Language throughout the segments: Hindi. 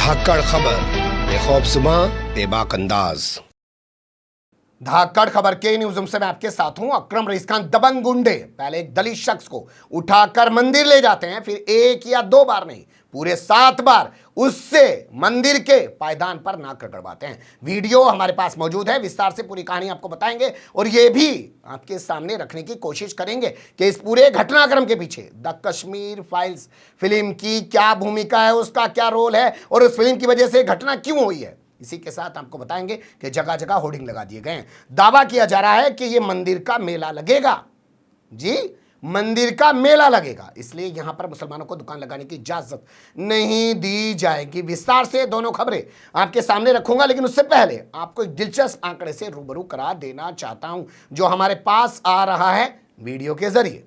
धाकड़ खबर, बेखौफजुमा बेबाक अंदाज। धाकड़ खबर के न्यूज़ से मैं आपके साथ हूं अकरम रईस खान। दबंग गुंडे पहले एक दलित शख्स को उठाकर मंदिर ले जाते हैं, फिर एक या दो बार नहीं पूरे 7 बार उससे मंदिर के पायदान पर नाक रगड़वाते हैं। वीडियो हमारे पास मौजूद है, विस्तार से पूरी कहानी आपको बताएंगे और यह भी आपके सामने रखने की कोशिश करेंगे कि इस पूरे घटनाक्रम के पीछे द कश्मीर फाइल्स फिल्म की क्या भूमिका है, उसका क्या रोल है और उस फिल्म की वजह से घटना क्यों हुई है। इसी के साथ आपको बताएंगे कि जगह जगह होर्डिंग लगा दिए गए हैं। दावा किया जा रहा है कि यह मंदिर का मेला लगेगा। जी, मंदिर का मेला लगेगा, इसलिए यहां पर मुसलमानों को दुकान लगाने की इजाजत नहीं दी जाएगी। विस्तार से दोनों खबरें आपके सामने रखूंगा, लेकिन उससे पहले आपको एक दिलचस्प आंकड़े से रूबरू करा देना चाहता हूं जो हमारे पास आ रहा है वीडियो के जरिए।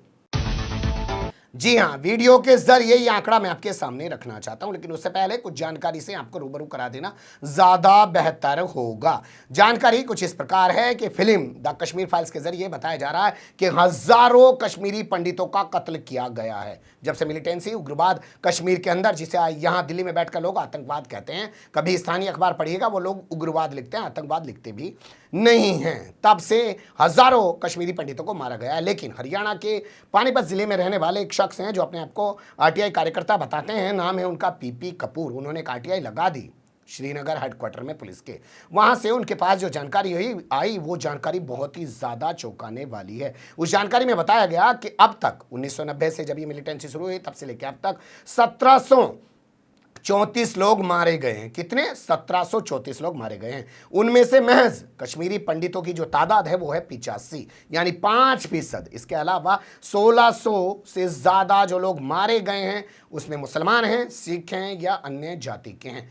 जी हां, वीडियो के जरिए ये आंकड़ा मैं आपके सामने रखना चाहता हूं, लेकिन उससे पहले कुछ जानकारी से आपको रूबरू करा देना ज्यादा बेहतर होगा। जानकारी कुछ इस प्रकार है कि फिल्म द कश्मीर फाइल्स के जरिए बताया जा रहा है कि हजारों कश्मीरी पंडितों का कत्ल किया गया है। जब से मिलिटेंसी उग्रवाद कश्मीर के अंदर, जिसे यहां दिल्ली में बैठकर लोग आतंकवाद कहते हैं, कभी स्थानीय अखबार पढ़िएगा वो लोग उग्रवाद लिखते हैं, आतंकवाद लिखते भी नहीं हैं, तब से हजारों कश्मीरी पंडितों को मारा गया है। लेकिन हरियाणा के पानीपत जिले में रहने वाले एक शख्स हैं जो अपने आप को आरटीआई कार्यकर्ता बताते हैं, नाम है उनका पीपी कपूर। उन्होंने एक आरटीआई लगा दी श्रीनगर हेडक्वार्टर में पुलिस के। वहां से उनके पास जो जानकारी आई वो जानकारी बहुत ही ज्यादा चौंकाने वाली है। उस जानकारी में बताया गया कि अब तक 1990 से जब ये मिलिटेंसी शुरू हुई तब से लेकर अब तक 1734 लोग मारे गए हैं। कितने? 1734 लोग मारे गए हैं। उनमें से महज कश्मीरी पंडितों की जो तादाद है वो है 85, यानी 5%। इसके अलावा 1600 से ज्यादा जो लोग मारे गए हैं उसमें मुसलमान हैं, सिख हैं या अन्य जाति के हैं।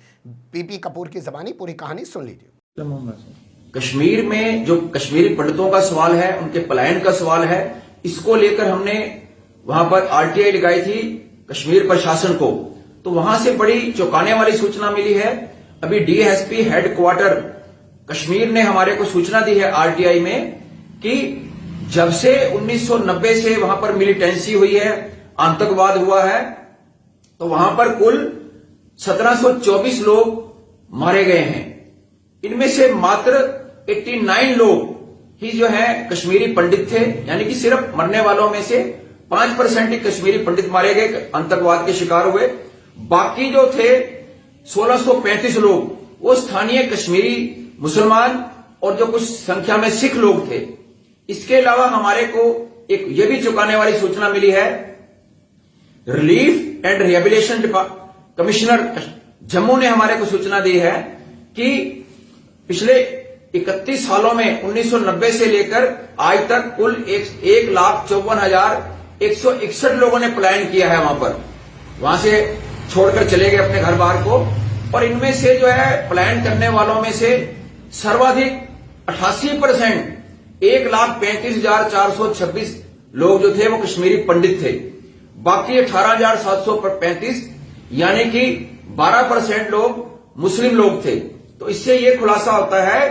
पीपी कपूर की जबानी पूरी कहानी सुन लीजिए। कश्मीर में जो कश्मीरी पंडितों का सवाल है, उनके पलायन का सवाल है, इसको लेकर हमने वहां पर आरटीआई लगाई थी कश्मीर प्रशासन को। तो वहां से बड़ी चौंकाने वाली सूचना मिली है। अभी डीएसपी हेडक्वार्टर कश्मीर ने हमारे को सूचना दी है आरटीआई में कि जब से 1990 से वहां पर मिलिटेंसी हुई है, आतंकवाद हुआ है, तो वहां पर कुल 1724 लोग मारे गए हैं। इनमें से मात्र 89 लोग ही जो है कश्मीरी पंडित थे, यानी कि सिर्फ मरने वालों में से 5% ही कश्मीरी पंडित मारे गए, आतंकवाद के शिकार हुए। बाकी जो थे 1635 लोग वो स्थानीय कश्मीरी मुसलमान और जो कुछ संख्या में सिख लोग थे। इसके अलावा हमारे को एक ये भी चौंकाने वाली सूचना मिली है, relief and rehabilitation commissioner Jammu ने हमारे को सूचना दी है कि पिछले 31 सालों में 1990 से लेकर आज तक कुल 1,54,161 लोगों ने पलायन किया है। वहां से छोड़कर चले गए अपने घर बार को। और इनमें से जो है पलायन करने वालों में से सर्वाधिक 88%, 1,35,426 लोग जो थे वो कश्मीरी पंडित थे। बाकी 18,735 यानी कि 12% लोग मुस्लिम लोग थे। तो इससे ये खुलासा होता है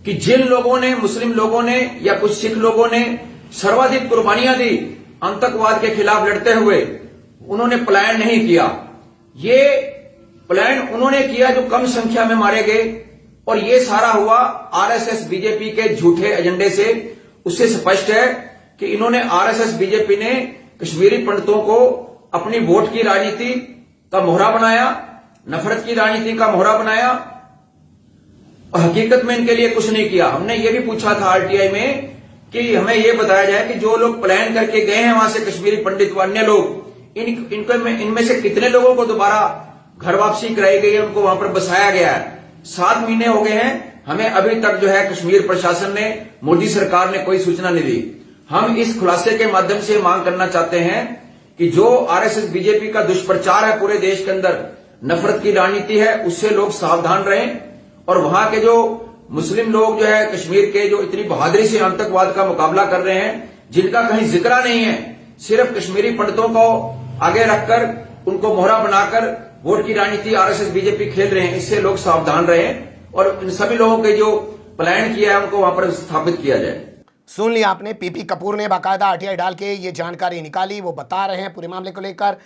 कि जिन लोगों ने, मुस्लिम लोगों ने या कुछ सिख लोगों ने सर्वाधिक कुर्बानियां दी आतंकवाद के खिलाफ लड़ते हुए, उन्होंने पलायन नहीं किया। ये पलायन उन्होंने किया जो कम संख्या में मारे गए। और ये सारा हुआ आरएसएस बीजेपी के झूठे एजेंडे से। उससे स्पष्ट है कि इन्होंने, आरएसएस बीजेपी ने कश्मीरी पंडितों को अपनी वोट की राजनीति का मोहरा बनाया, नफरत की राजनीति का मोहरा बनाया और हकीकत में इनके लिए कुछ नहीं किया। हमने ये भी पूछा था आरटीआई में कि हमें ये बताया जाए कि जो लोग पलायन करके गए हैं वहां से कश्मीरी पंडित व अन्य लोग, इनमें से कितने लोगों को दोबारा घर वापसी कराई गई है, उनको वहां पर बसाया गया है। 7 महीने हो गए हैं, हमें अभी तक जो है कश्मीर प्रशासन ने, मोदी सरकार ने कोई सूचना नहीं दी। हम इस खुलासे के माध्यम से मांग करना चाहते हैं कि जो आरएसएस बीजेपी का दुष्प्रचार है पूरे देश के अंदर, नफरत की राजनीति है, उससे लोग सावधान रहें। और वहां के जो मुस्लिम लोग जो है कश्मीर के, जो इतनी बहादुरी से आतंकवाद का मुकाबला कर रहे हैं, जिनका कहीं जिक्र नहीं है, सिर्फ कश्मीरी पंडितों को आगे रखकर उनको मोहरा बनाकर वोट की राजनीति आरएसएस बीजेपी खेल रहे हैं, इससे लोग सावधान रहें और इन सभी लोगों के जो पलायन किया है उनको वहां पर स्थापित किया जाए। सुन लिया आपने, पीपी कपूर ने बाकायदा आरटीआई डाल के ये जानकारी निकाली। वो बता रहे हैं पूरे मामले को लेकर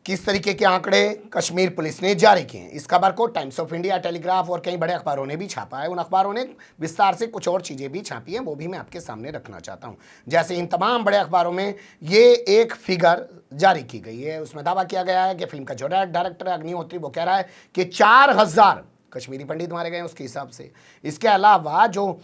किस तरीके के आंकड़े कश्मीर पुलिस ने जारी किए हैं, इस खबर को टाइम्स ऑफ इंडिया, टेलीग्राफ और कई बड़े अखबारों ने भी छापा है। उन अखबारों ने विस्तार से कुछ और चीज़ें भी छापी हैं, वो भी मैं आपके सामने रखना चाहता हूं। जैसे इन तमाम बड़े अखबारों में ये एक फिगर जारी की गई है, उसमें दावा किया गया है कि फिल्म का जो डायरेक्टर अग्निहोत्री वो कह रहा है कि 4000 कश्मीरी पंडित मारे गए उसके हिसाब से। इसके अलावा जो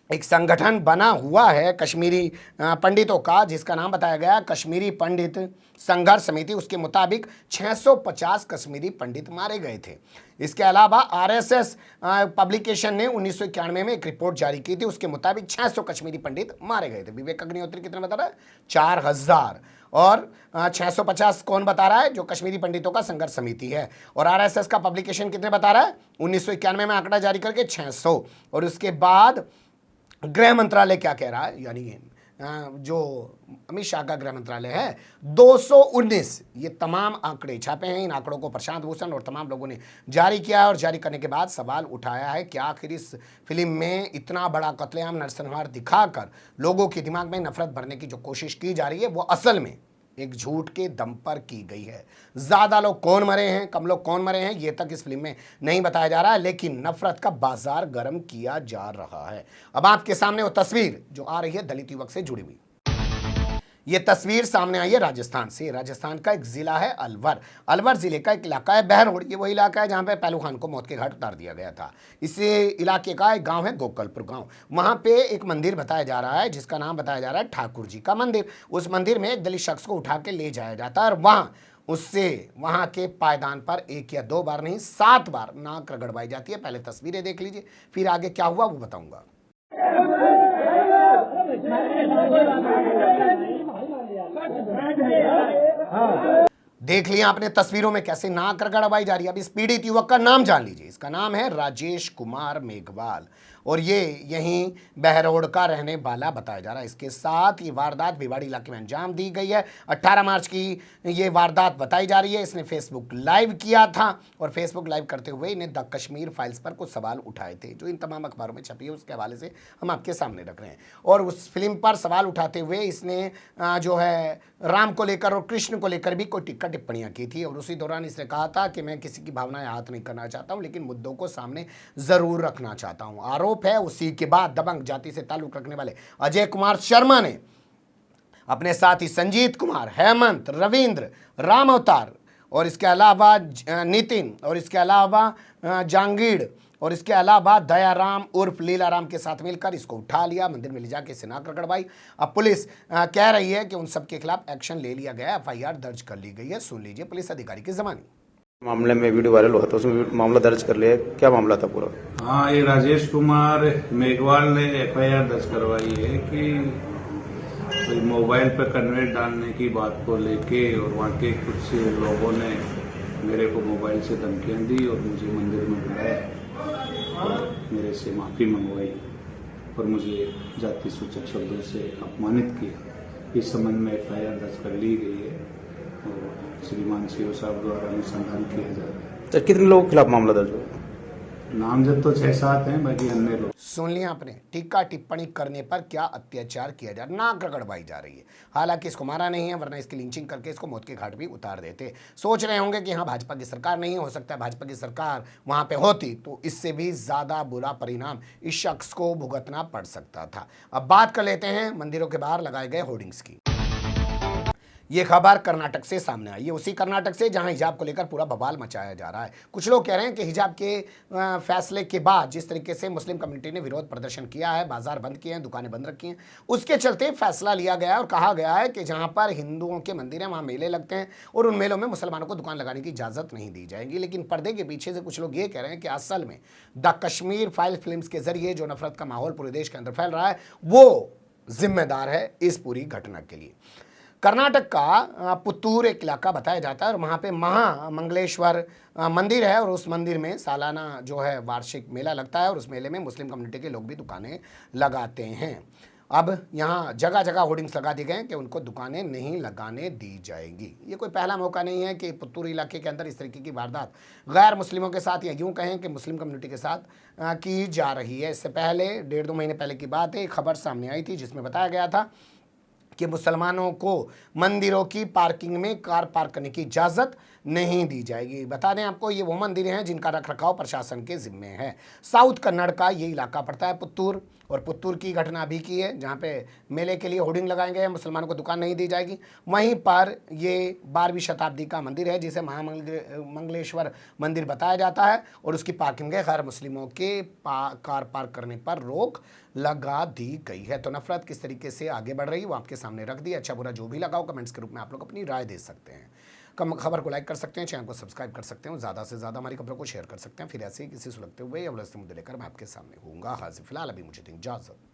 एक संगठन बना हुआ है कश्मीरी पंडितों का, जिसका नाम बताया गया कश्मीरी पंडित संघर्ष समिति, उसके मुताबिक 650 कश्मीरी पंडित मारे गए थे। इसके अलावा आरएसएस पब्लिकेशन ने 1991 में एक रिपोर्ट जारी की थी, उसके मुताबिक 600 कश्मीरी पंडित मारे गए थे। विवेक अग्निहोत्री कितने बता रहा है? 4000। और 650 कौन बता रहा है? जो कश्मीरी पंडितों का संघर्ष समिति है। और आरएसएस का पब्लिकेशन कितने बता रहा है? 1991 में आंकड़ा जारी करके 600। और उसके बाद गृह मंत्रालय क्या कह रहा है, यानी जो अमित शाह का गृह मंत्रालय है, 219। ये तमाम आंकड़े छापे हैं। इन आंकड़ों को प्रशांत भूषण और तमाम लोगों ने जारी किया है। और जारी करने के बाद सवाल उठाया है कि आखिर इस फिल्म में इतना बड़ा कत्लेआम नरसंहार दिखाकर लोगों के दिमाग में नफरत भरने की जो कोशिश की जा रही है वो असल में एक झूठ के दम पर की गई है। ज्यादा लोग कौन मरे हैं, कम लोग कौन मरे हैं, ये तक इस फिल्म में नहीं बताया जा रहा है, लेकिन नफरत का बाजार गर्म किया जा रहा है। अब आपके सामने वो तस्वीर जो आ रही है दलित युवक से जुड़ी हुई, ये तस्वीर सामने आई है राजस्थान से। राजस्थान का एक जिला है अलवर। अलवर जिले का एक इलाका है बहरोड। ये वही इलाका है जहां पे पहलू खान को मौत के घाट उतार दिया गया था। इस इलाके का एक गांव है गोकलपुर गांव। वहां पे एक मंदिर बताया जा रहा है जिसका नाम बताया जा रहा है ठाकुर जी का मंदिर। उस मंदिर में एक दलित शख्स को उठा के ले जाया जाता है और वहां के पायदान पर 1 या 2 बार नहीं 7 बार नाक रगड़वाई जाती है। पहले तस्वीरें देख लीजिए, फिर आगे क्या हुआ वो बताऊंगा। देख लिया आपने तस्वीरों में कैसे नाक रगड़वाई जा रही है। अब इस पीड़ित युवक का नाम जान लीजिए। इसका नाम है राजेश कुमार मेघवाल और ये यहीं बहरोड का रहने वाला बताया जा रहा है। इसके साथ ये वारदात भिवाड़ी इलाके में अंजाम दी गई है। 18 मार्च की ये वारदात बताई जा रही है। इसने फेसबुक लाइव किया था और फेसबुक लाइव करते हुए इन्हें द कश्मीर फाइल्स पर कुछ सवाल उठाए थे जो इन तमाम अखबारों में छपी है, उसके हवाले से हम आपके सामने रख रहे हैं। और उस फिल्म पर सवाल उठाते हुए इसने जो है राम को लेकर और कृष्ण को लेकर भी कोई टिप्पणियां की थी। और उसी दौरान इसने कहा था कि मैं किसी की भावनाएं हाथ नहीं करना चाहता हूं, लेकिन मुद्दों को सामने जरूर रखना चाहता हूं। आरोप है उसी के बाद दबंग जाति से ताल्लुक रखने वाले अजय कुमार शर्मा ने अपने साथी संजीत कुमार, हेमंत, रविंद्र, राम अवतार और इसके अलावा नितिन और इसके अलावा जांगीड़ और इसके अलावा दयाराम उर्फ लीलाराम के साथ मिलकर इसको उठा लिया, मंदिर में ले जाके इसे नाक रगड़वाई। अब पुलिस कह रही है कि उन सब के खिलाफ एक्शन ले लिया गया, एफआईआर दर्ज कर ली गई है। सुन लीजिए पुलिस अधिकारी की जबानी। मामले में वीडियो वायरल हुआ था, उसमें मामला दर्ज कर लिया। क्या मामला था पूरा? हाँ, ये राजेश कुमार मेघवाल ने एफआईआर दर्ज करवाई है कि कोई मोबाइल पर कन्वेंट डालने की बात को लेके और वहाँ के कुछ लोगों ने मेरे को मोबाइल से धमकियां दी और मुझे मंदिर में बुलाया और मेरे से माफी मंगवाई और मुझे जाति सूचक शब्दों से अपमानित किया। इस संबंध में एफआईआर दर्ज कर ली गई है और श्रीमान सीओ साहब द्वारा अनुसंधान किया जा रहा है। तो कितने लोगों के खिलाफ मामला दर्ज हुआ? नामजद तो 6-7 हैं, बाकी अन्य लोग। सुन लिया आपने, टीका टिप्पणी करने पर क्या अत्याचार किया जा रहा, नाक रगड़वाई जा रही है। हालांकि इसको मारा नहीं है, वरना इसकी लिंचिंग करके इसको मौत के घाट भी उतार देते। सोच रहे होंगे कि हाँ भाजपा की सरकार नहीं हो सकता है, भाजपा की सरकार वहां पे होती तो इससे भी ज्यादा बुरा परिणाम इस शख्स को भुगतना पड़ सकता था। अब बात कर लेते हैं मंदिरों के बाहर लगाए गए होर्डिंग्स की। ये खबर कर्नाटक से सामने आई है, उसी कर्नाटक से जहां हिजाब को लेकर पूरा बवाल मचाया जा रहा है। कुछ लोग कह रहे हैं कि हिजाब के फैसले के बाद जिस तरीके से मुस्लिम कम्युनिटी ने विरोध प्रदर्शन किया है, बाजार बंद किए हैं, दुकानें बंद रखी हैं, उसके चलते फैसला लिया गया है और कहा गया है कि जहां पर हिंदुओं के मंदिर हैं वहां मेले लगते हैं और उन मेलों में मुसलमानों को दुकान लगाने की इजाजत नहीं दी जाएगी। लेकिन पर्दे के पीछे से कुछ लोग ये कह रहे हैं कि असल में द कश्मीर फाइल फिल्म के जरिए जो नफरत का माहौल पूरे देश के अंदर फैल रहा है वो जिम्मेदार है इस पूरी घटना के लिए। कर्नाटक का पुत्तूर एक इलाका बताया जाता है और वहाँ पे महामंगलेश्वर मंदिर है और उस मंदिर में सालाना जो है वार्षिक मेला लगता है और उस मेले में मुस्लिम कम्युनिटी के लोग भी दुकानें लगाते हैं। अब यहाँ जगह जगह होर्डिंग्स लगा दिए गए हैं कि उनको दुकानें नहीं लगाने दी जाएंगी। ये कोई पहला मौका नहीं है कि पुत्तूर इलाके के अंदर इस तरीके की वारदात गैर मुस्लिमों के साथ या यूँ कहें कि मुस्लिम कम्युनिटी के साथ की जा रही है। इससे पहले 1.5-2 महीने पहले की बात है, एक खबर सामने आई थी जिसमें बताया गया था कि मुसलमानों को मंदिरों की पार्किंग में कार पार्क करने की इजाज़त नहीं दी जाएगी। बता दें आपको, ये वो मंदिर हैं जिनका रखरखाव प्रशासन के जिम्मे है। साउथ कन्नड़ का ये इलाका पड़ता है पुत्तूर, और पुत्तूर की घटना भी की है जहाँ पे मेले के लिए होर्डिंग लगाए गए हैं, मुसलमानों को दुकान नहीं दी जाएगी। वहीं पर ये 12वीं शताब्दी का मंदिर है जिसे महामंगलेश्वर मंदिर बताया जाता है, और उसकी पार्किंग में गैर मुस्लिमों के कार पार्क करने पर रोक लगा दी गई है। तो नफरत किस तरीके से आगे बढ़ रही है वो आपके सामने रख दी। अच्छा बुरा जो भी लगाओ, कमेंट्स के रूप में आप लोग अपनी राय दे सकते हैं। खबर को लाइक कर सकते हैं, चैनल को सब्सक्राइब कर सकते हैं, ज़्यादा से ज़्यादा हमारी खबरों को शेयर कर सकते हैं। फिर ऐसे ही किसी सुलगते हुए या उलझते मुद्दे लेकर मैं आपके सामने होऊंगा हाजिर। फिलहाल अभी मुझे दें इजाज़त।